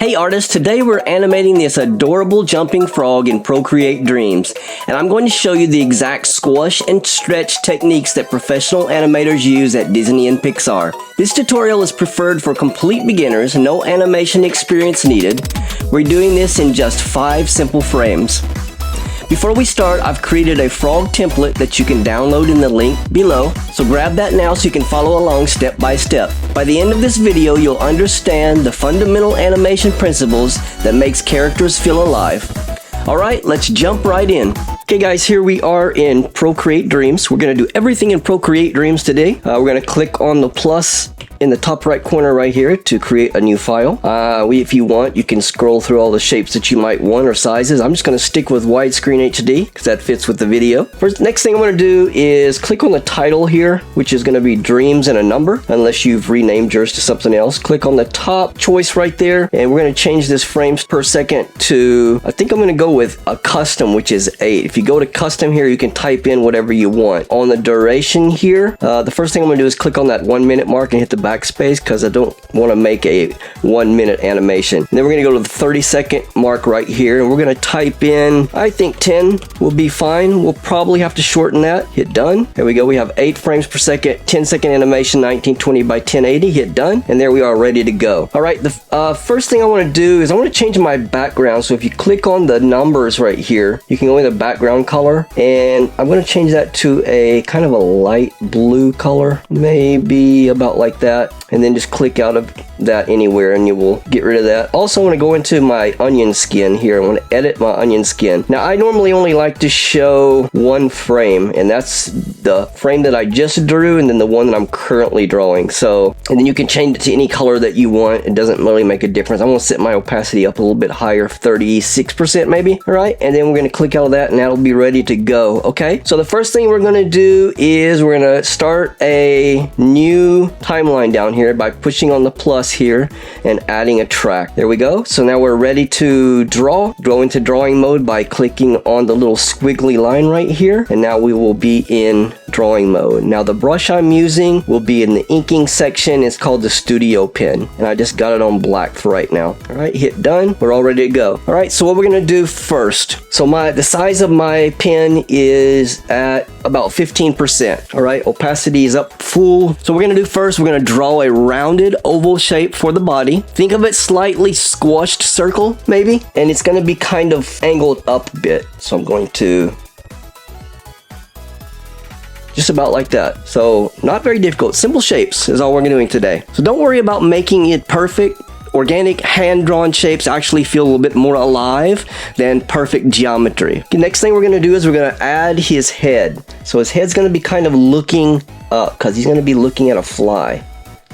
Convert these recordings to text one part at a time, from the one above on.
Hey artists, today we're animating this adorable jumping frog in Procreate Dreams, and I'm going to show you the exact squash and stretch techniques that professional animators use at Disney and Pixar. This tutorial is preferred for complete beginners, no animation experience needed. We're doing this in just 5 simple frames. Before we start, I've created a frog template that you can download in the link below, so grab that now so you can follow along step by step. By the end of this video, you'll understand the fundamental animation principles that makes characters feel alive. Alright, let's jump right in. Okay guys, here we are in Procreate Dreams. We're going to do everything in Procreate Dreams today. We're going to click on the plus in the top right corner right here to create a new file. If you want, you can scroll through all the shapes that you might want or sizes. I'm just going to stick with widescreen HD because that fits with the video. First, next thing I'm going to do is click on the title here, which is going to be Dreams and a number, unless you've renamed yours to something else. Click on the top choice right there, and we're going to change this frames per second to, I think I'm going to go with a custom, which is 8. If you go to custom here, you can type in whatever you want. On the duration here, the first thing I'm going to do is click on that 1 minute mark and hit the backspace because I don't want to make a 1 minute animation. And then we're going to go to the 30-second mark right here, and we're going to type in, I think 10 will be fine. We'll probably have to shorten that. Hit done. There we go. We have 8 frames per second, 10-second animation, 1920 by 1080. Hit done, and there we are, ready to go. All right, the first thing I want to do is I want to change my background. So if you click on the numbers right here, you can go in the background color, and I'm going to change that to a kind of a light blue color, maybe about like that. And then just click out of that anywhere and you will get rid of that. Also, I want to go into my onion skin here. I want to edit my onion skin. Now, I normally only like to show 1 frame, and that's the frame that I just drew and then the one that I'm currently drawing. So, and then you can change it to any color that you want. It doesn't really make a difference. I'm going to set my opacity up a little bit higher, 36% maybe. All right, and then we're going to click out of that and that'll be ready to go. Okay, so the first thing we're going to do is we're going to start a new timeline down here by pushing on the plus here and adding a track. There we go. So now we're ready to draw. Go into drawing mode by clicking on the little squiggly line right here, and now we will be in drawing mode. Now the brush I'm using will be in the inking section. It's called the Studio Pen, and I just got it on black for right now. All right, hit done. We're all ready to go. All right, so what we're gonna do first. So the size of my pen is at about 15%. All right, opacity is up full. So we're gonna do first, we're gonna draw a rounded oval shape for the body. Think of it slightly squashed circle maybe, and it's going to be kind of angled up a bit. So I'm going to just about like that. So not very difficult. Simple shapes is all we're doing today. So don't worry about making it perfect. Organic hand-drawn shapes actually feel a little bit more alive than perfect geometry. The next thing we're going to do is we're going to add his head. So his head's going to be kind of looking up because he's going to be looking at a fly.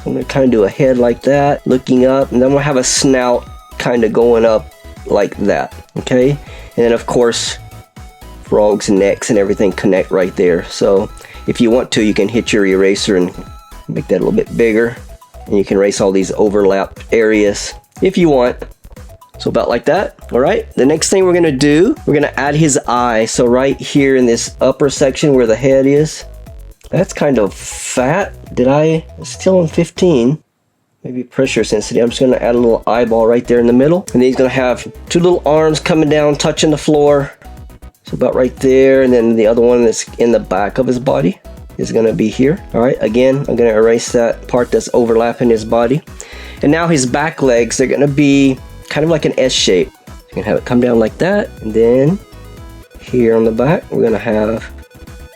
I'm going to kind of do a head like that, looking up, and then we'll have a snout kind of going up like that, okay? And then, of course, frogs and necks and everything connect right there. So if you want to, you can hit your eraser and make that a little bit bigger, and you can erase all these overlap areas if you want. So about like that. All right, the next thing we're going to do, we're going to add his eye. So right here in this upper section where the head is, that's kind of fat. It's still on 15. Maybe pressure sensitive. I'm just going to add a little eyeball right there in the middle. And then he's going to have 2 little arms coming down, touching the floor. So about right there. And then the other one that's in the back of his body is going to be here. All right, again, I'm going to erase that part that's overlapping his body. And now his back legs, they're going to be kind of like an S shape. So you can have it come down like that. And then here on the back, we're going to have,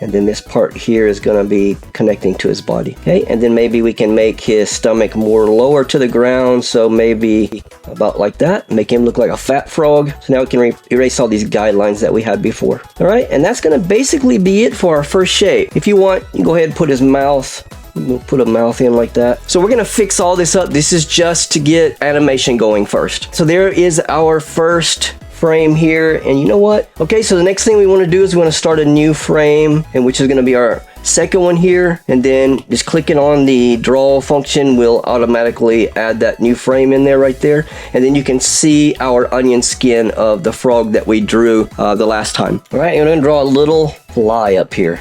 and then this part here is going to be connecting to his body. Okay, and then maybe we can make his stomach more lower to the ground, so maybe about like that, make him look like a fat frog. So now we can erase all these guidelines that we had before. All right, and that's going to basically be it for our first shape. If you want, you can go ahead and put his mouth. We'll put a mouth in like that. So we're going to fix all this up. This is just to get animation going first. So there is our first frame here, and you know what? Okay, so the next thing we want to do is we want to start a new frame, and which is going to be our second one here, and then just clicking on the draw function will automatically add that new frame in there right there, and then you can see our onion skin of the frog that we drew the last time. All right, I'm going to draw a little fly up here.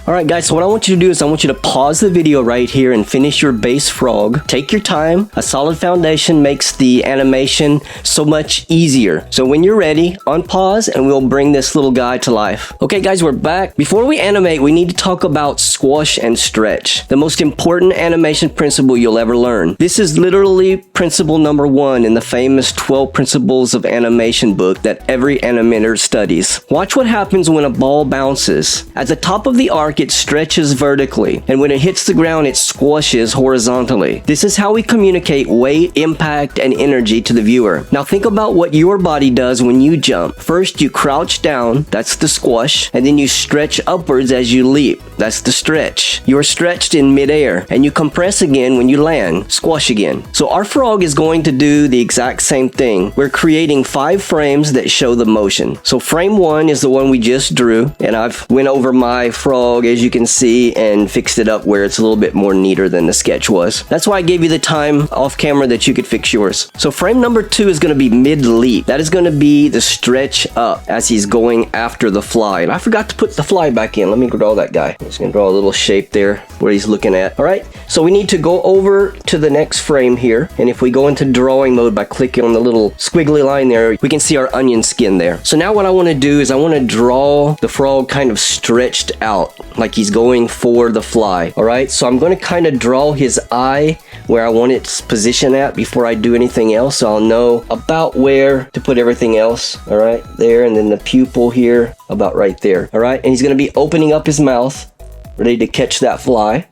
Alright guys, so what I want you to do is I want you to pause the video right here and finish your base frog. Take your time. A solid foundation makes the animation so much easier. So when you're ready, unpause and we'll bring this little guy to life. Okay guys, we're back. Before we animate, we need to talk about squash and stretch. The most important animation principle you'll ever learn. This is literally principle number 1 in the famous 12 principles of animation book that every animator studies. Watch what happens when a ball bounces. At the top of the arc, it stretches vertically, and when it hits the ground, it squashes horizontally. This is how we communicate weight, impact, and energy to the viewer. Now think about what your body does when you jump. First, you crouch down, that's the squash, and then you stretch upwards as you leap. That's the stretch. You're stretched in midair, and you compress again when you land. Squash again. So our frog is going to do the exact same thing. We're creating 5 frames that show the motion. So frame 1 is the one we just drew, and I've went over my frog, as you can see, and fixed it up where it's a little bit more neater than the sketch was. That's why I gave you the time off camera that you could fix yours. So frame number 2 is going to be mid-leap. That is going to be the stretch up as he's going after the fly. And I forgot to put the fly back in. Let me draw that guy. I'm just going to draw a little shape there where he's looking at. Alright, so we need to go over to the next frame here. And if we go into drawing mode by clicking on the little squiggly line there, we can see our onion skin there. So now what I want to do is I want to draw the frog kind of stretched out, like he's going for the fly. Alright, so I'm going to kind of draw his eye where I want its position at before I do anything else, so I'll know about where to put everything else. Alright, there, and then the pupil here, about right there. Alright, and he's going to be opening up his mouth, ready to catch that fly.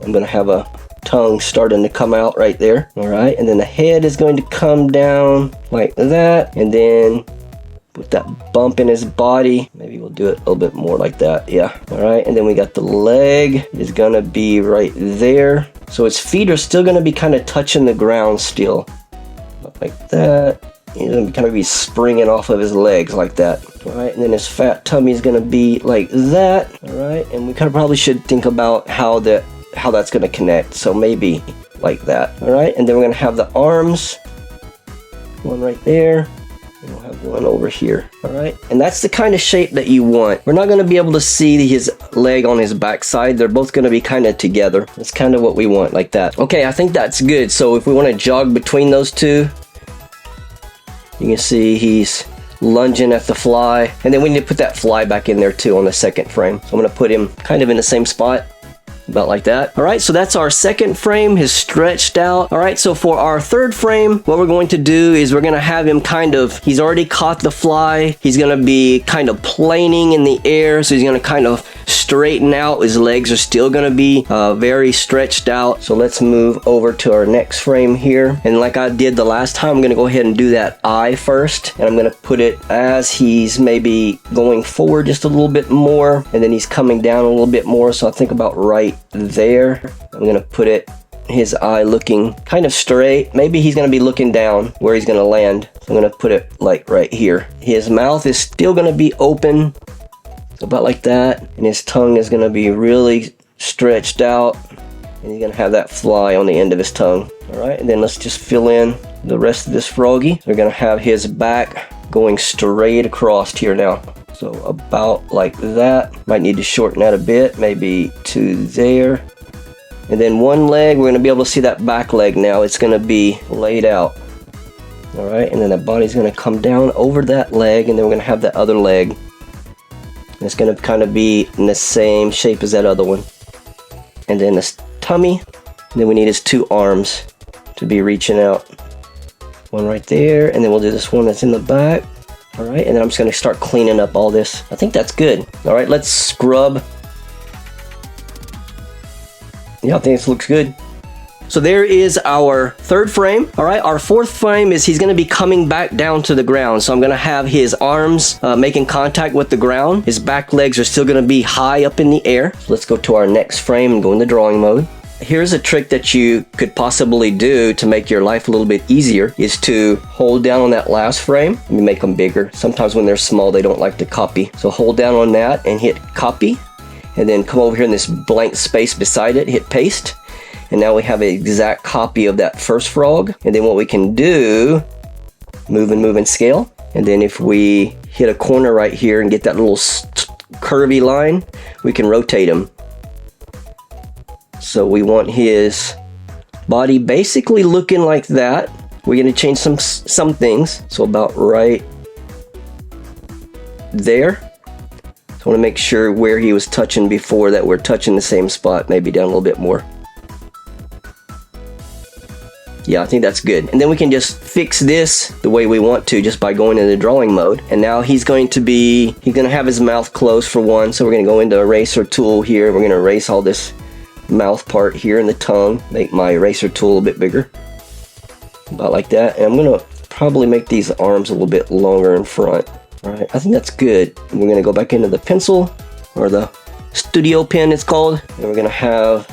I'm going to have a tongue starting to come out right there. Alright, and then the head is going to come down like that, and then put that bump in his body. Maybe we'll do it a little bit more like that. Yeah. Alright, and then we got the leg is going to be right there. So his feet are still going to be kind of touching the ground still. Like that. He's going to kind of be springing off of his legs like that. Alright, and then his fat tummy is going to be like that. Alright, and we kind of probably should think about how that's going to connect. So maybe like that. Alright, and then we're going to have the arms. One right there. And we'll have one over here. Alright, and that's the kind of shape that you want. We're not going to be able to see his leg on his backside. They're both going to be kind of together. That's kind of what we want, like that. Okay, I think that's good. So if we want to jog between those two, you can see he's lunging at the fly. And then we need to put that fly back in there too on the second frame. So I'm going to put him kind of in the same spot. About like that. Alright, so that's our second frame, his stretched out. Alright, so for our third frame, what we're going to do is we're going to have him kind of, he's already caught the fly. He's going to be kind of planing in the air. So he's going to kind of straighten out. His legs are still going to be very stretched out. So let's move over to our next frame here. And like I did the last time, I'm going to go ahead and do that eye first. And I'm going to put it as he's maybe going forward just a little bit more. And then he's coming down a little bit more. So I think about right there. I'm going to put it, his eye looking kind of straight. Maybe he's going to be looking down where he's going to land. So I'm going to put it like right here. His mouth is still going to be open. About like that. And his tongue is going to be really stretched out. And he's going to have that fly on the end of his tongue. Alright, and then let's just fill in the rest of this froggy. We're going to have his back going straight across here now. So about like that. Might need to shorten that a bit, maybe to there. And then one leg, we're going to be able to see that back leg now. It's going to be laid out. Alright, and then the body's going to come down over that leg, and then we're going to have that other leg. And it's going to kind of be in the same shape as that other one. And then this tummy. And then we need his 2 arms to be reaching out. One right there, and then we'll do this one that's in the back. Alright, and then I'm just going to start cleaning up all this. I think that's good. Alright, let's scrub. Yeah, I think this looks good. So there is our third frame. Alright, our fourth frame is he's going to be coming back down to the ground. So I'm going to have his arms making contact with the ground. His back legs are still going to be high up in the air. So let's go to our next frame and go into drawing mode. Here's a trick that you could possibly do to make your life a little bit easier, is to hold down on that last frame. Let me make them bigger. Sometimes when they're small, they don't like to copy. So hold down on that and hit copy. And then come over here in this blank space beside it, hit paste. And now we have an exact copy of that first frog. And then what we can do, move and scale. And then if we hit a corner right here and get that little curvy line, we can rotate him. So we want his body basically looking like that. We're going to change some things. So about right there. So I want to make sure where he was touching before that we're touching the same spot, maybe down a little bit more. Yeah, I think that's good. And then we can just fix this the way we want to just by going into drawing mode. And now he's going to have his mouth closed for one. So we're going to go into eraser tool here. We're going to erase all this mouth part here and the tongue. Make my eraser tool a bit bigger. About like that. And I'm going to probably make these arms a little bit longer in front. All right, I think that's good. And we're going to go back into the pencil, or the studio pen it's called. And we're going to have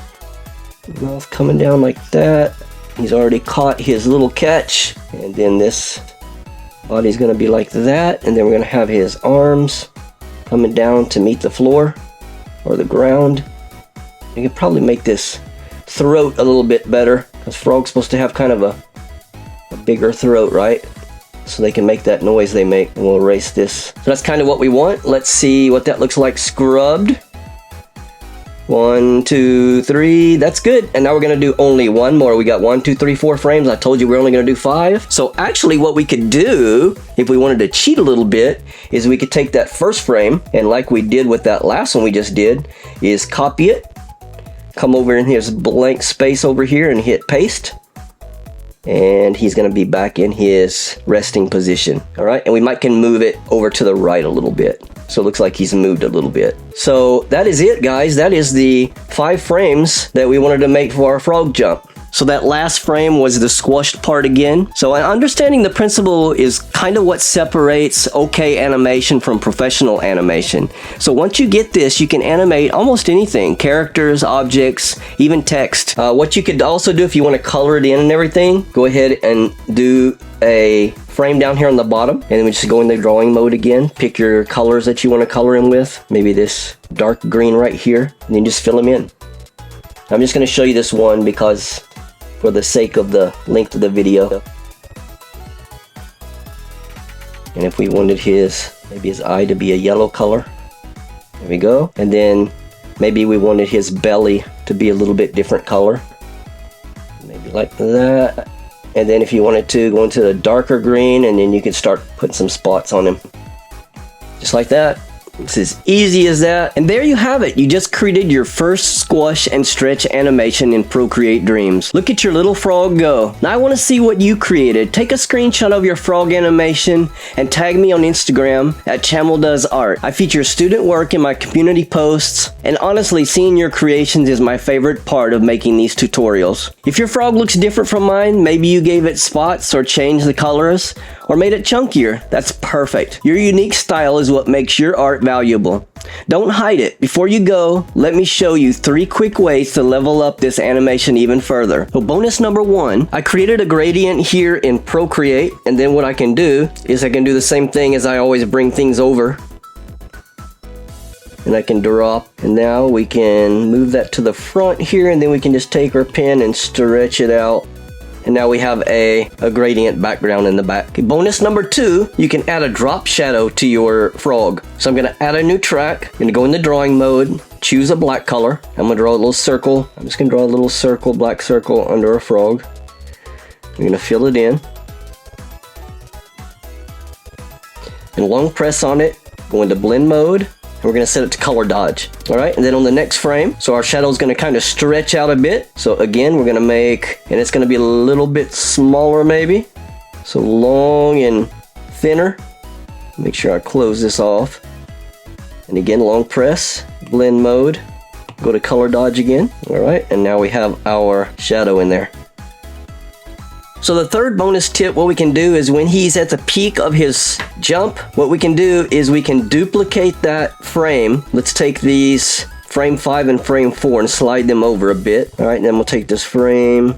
the mouth coming down like that. He's already caught his little catch, and then this body's going to be like that, and then we're going to have his arms coming down to meet the floor or the ground. You can probably make this throat a little bit better, because frogs supposed to have kind of a bigger throat, right? So they can make that noise they make. And we'll erase this. So that's kind of what we want. Let's see what that looks like scrubbed. 1, 2, 3, that's good. And now we're gonna do only one more. We got 1, 2, 3, 4 frames. I told you we're only gonna do 5. So actually what we could do, if we wanted to cheat a little bit, is we could take that first frame, and like we did with that last one we just did, is copy it, come over in his blank space over here and hit paste. And he's gonna be back in his resting position. All right, and we can move it over to the right a little bit. So it looks like he's moved a little bit. So that is it, guys. That is the 5 frames that we wanted to make for our frog jump. So that last frame was the squashed part again. So understanding the principle is kind of what separates okay animation from professional animation. So once you get this, you can animate almost anything. Characters, objects, even text. What you could also do if you want to color it in and everything, go ahead and do a frame down here on the bottom, and then we just go into drawing mode again. Pick your colors that you want to color in with. Maybe this dark green right here, and then just fill them in. I'm just going to show you this one because for the sake of the length of the video. And if we wanted maybe his eye to be a yellow color, there we go. And then maybe we wanted his belly to be a little bit different color, maybe like that. And then if you wanted to go into the darker green, and then you could start putting some spots on him. Just like that. It's as easy as that. And there you have it. You just created your first squash and stretch animation in Procreate Dreams. Look at your little frog go. Now I want to see what you created. Take a screenshot of your frog animation and tag me on Instagram at ChamelDoesArt. I feature student work in my community posts, and honestly, seeing your creations is my favorite part of making these tutorials. If your frog looks different from mine, maybe you gave it spots or changed the colors or made it chunkier, that's perfect. Your unique style is what makes your art valuable. Don't hide it. Before you go, let me show you 3 quick ways to level up this animation even further. So bonus number 1, I created a gradient here in Procreate, and then what I can do is I can do the same thing as I always bring things over. And I can drop, and now we can move that to the front here, and then we can just take our pen and stretch it out. And now we have a gradient background in the back. Okay, bonus number 2, you can add a drop shadow to your frog. So I'm gonna add a new track. I'm gonna go into drawing mode, choose a black color. I'm gonna draw a little circle. I'm just gonna draw a little circle, black circle under a frog. I'm gonna fill it in. And long press on it, go into blend mode. And we're going to set it to color dodge. All right, and then on the next frame, so our shadow is going to kind of stretch out a bit. So again, we're going to make, and it's going to be a little bit smaller maybe. So long and thinner. Make sure I close this off. And again, long press, blend mode, go to color dodge again. All right, and now we have our shadow in there. So the third bonus tip, what we can do is when he's at the peak of his jump, what we can do is we can duplicate that frame. Let's take these frame 5 and frame 4 and slide them over a bit. All right, and then we'll take this frame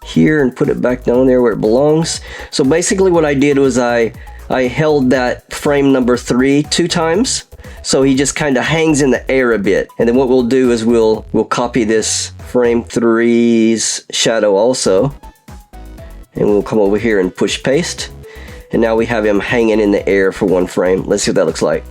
here and put it back down there where it belongs. So basically what I did was I held that frame number 3 2 times. So he just kind of hangs in the air a bit. And then what we'll do is we'll copy this frame 3's shadow also. And we'll come over here and push paste. And now we have him hanging in the air for 1 frame. Let's see what that looks like.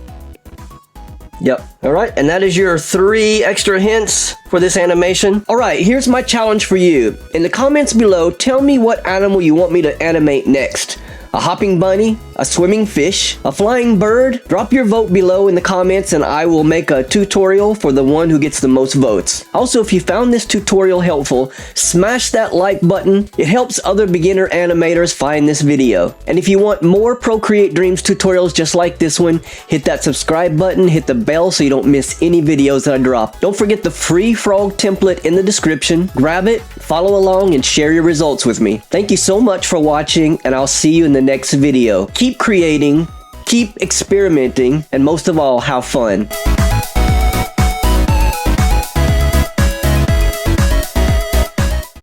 Yep. Alright, and that is your 3 extra hints for this animation. Alright, here's my challenge for you. In the comments below, tell me what animal you want me to animate next. A hopping bunny, a swimming fish, a flying bird? Drop your vote below in the comments and I will make a tutorial for the one who gets the most votes. Also, if you found this tutorial helpful, smash that like button. It helps other beginner animators find this video. And if you want more Procreate Dreams tutorials just like this one, hit that subscribe button, hit the bell so you don't miss any videos that I drop. Don't forget the free frog template in the description. Grab it, follow along, and share your results with me. Thank you so much for watching, and I'll see you in the next video. Keep creating, keep experimenting, and most of all, have fun.